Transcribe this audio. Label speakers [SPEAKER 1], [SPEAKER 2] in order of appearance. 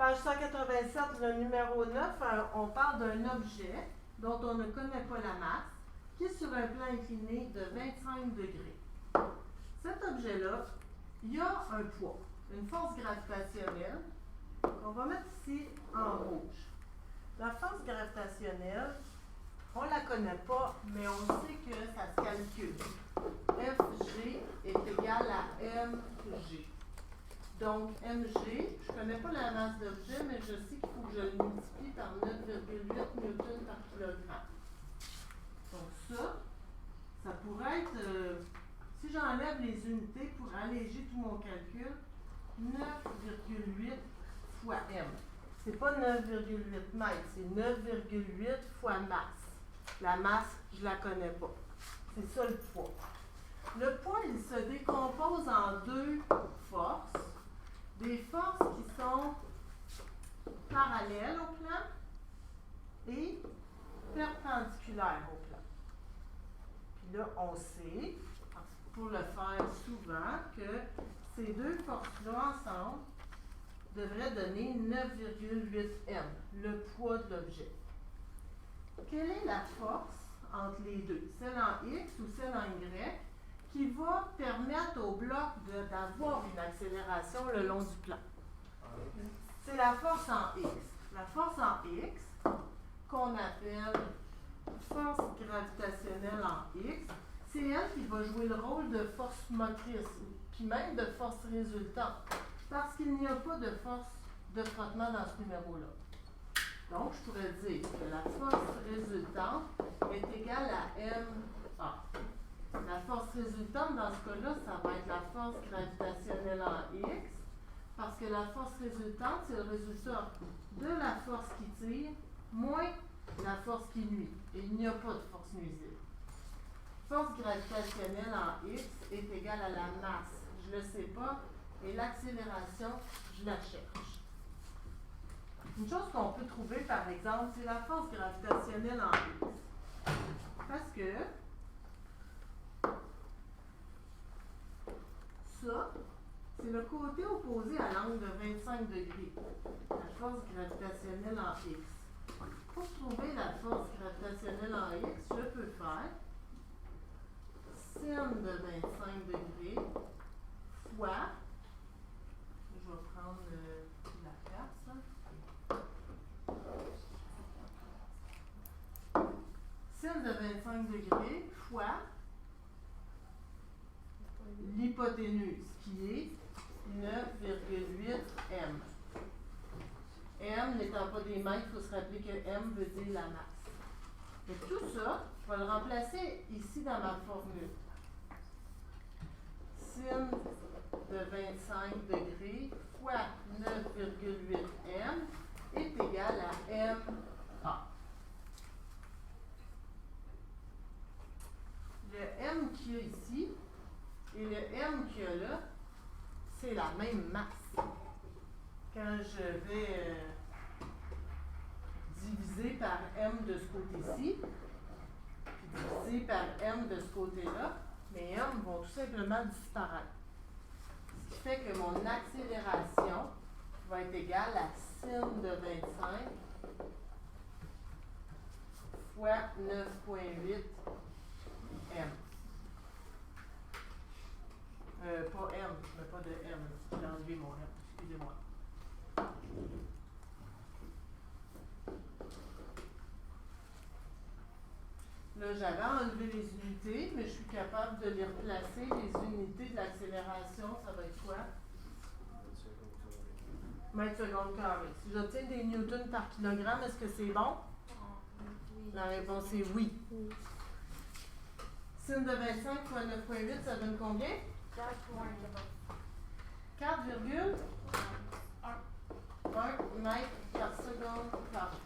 [SPEAKER 1] Page 187, le numéro 9, on parle d'un objet dont on ne connaît pas la masse, qui est sur un plan incliné de 25 degrés. Cet objet-là, il y a un poids, une force gravitationnelle, qu'on va mettre ici en rouge. La force gravitationnelle, on ne la connaît pas, mais on sait que ça se calcule. Fg est égal à mg. Donc, mg, je ne connais pas la masse d'objet, mais je sais qu'il faut que je le multiplie par 9,8 newtons par kilogramme. Donc ça pourrait être, si j'enlève les unités pour alléger tout mon calcul, 9,8 fois m. C'est pas 9,8 mètres, c'est 9,8 fois masse. La masse, je ne la connais pas. C'est ça le poids. Le poids, il se décompose en deux forces. Des forces qui sont parallèles au plan et perpendiculaires au plan. Puis là, on sait, pour le faire souvent, que ces deux forces-là ensemble devraient donner 9,8 m, le poids de l'objet. Quelle est la force entre les deux, celle en X ou celle en Y, qui va permettre au bloc d'avoir une accélération le long du plan? C'est la force en X. La force en X, qu'on appelle force gravitationnelle en X, c'est elle qui va jouer le rôle de force motrice, puis même de force résultante, parce qu'il n'y a pas de force de frottement dans ce numéro-là. Donc, je pourrais dire que la force résultante est égale à ma. La force résultante, dans ce cas-là, ça va être la force gravitationnelle en X, parce que la force résultante, c'est le résultat de la force qui tire moins la force qui nuit. Et il n'y a pas de force nuisible. Force gravitationnelle en X est égale à la masse. Je ne le sais pas. Et l'accélération, je la cherche. Une chose qu'on peut trouver, par exemple, c'est la force gravitationnelle en X. Parce que ça, c'est le côté opposé à l'angle de 25 degrés. La force gravitationnelle en X. Pour trouver la force gravitationnelle en X, je peux faire sin de 25 degrés fois, je vais prendre la place, sin de 25 degrés fois l'hypoténuse, qui est 9,8 m. M n'étant pas des mètres, il faut se rappeler que M veut dire la masse. Et tout ça, je vais le remplacer ici dans ma formule. Sin de 25 degrés fois 9,8 m est égal à ma. Le m qu'il y a ici et le m qu'il y a là, c'est la même masse. Quand je vais diviser par m de ce côté-ci, puis diviser par m de ce côté-là, mes m vont tout simplement disparaître. Ce qui fait que mon accélération va être égale à sin de 25 fois 9,8 m. Pas m, je ne mets pas de m. J'ai enlevé mon m, excusez-moi. Là, j'avais enlevé les unités, mais je suis capable de les replacer. Les unités de l'accélération, ça va être quoi? Mètres secondes carrés. Si j'obtiens des newtons par kilogramme, est-ce que c'est bon? Oui. La réponse est oui. Sin de 25 fois 9,8, ça donne combien? 4,1 mètres par seconde carré.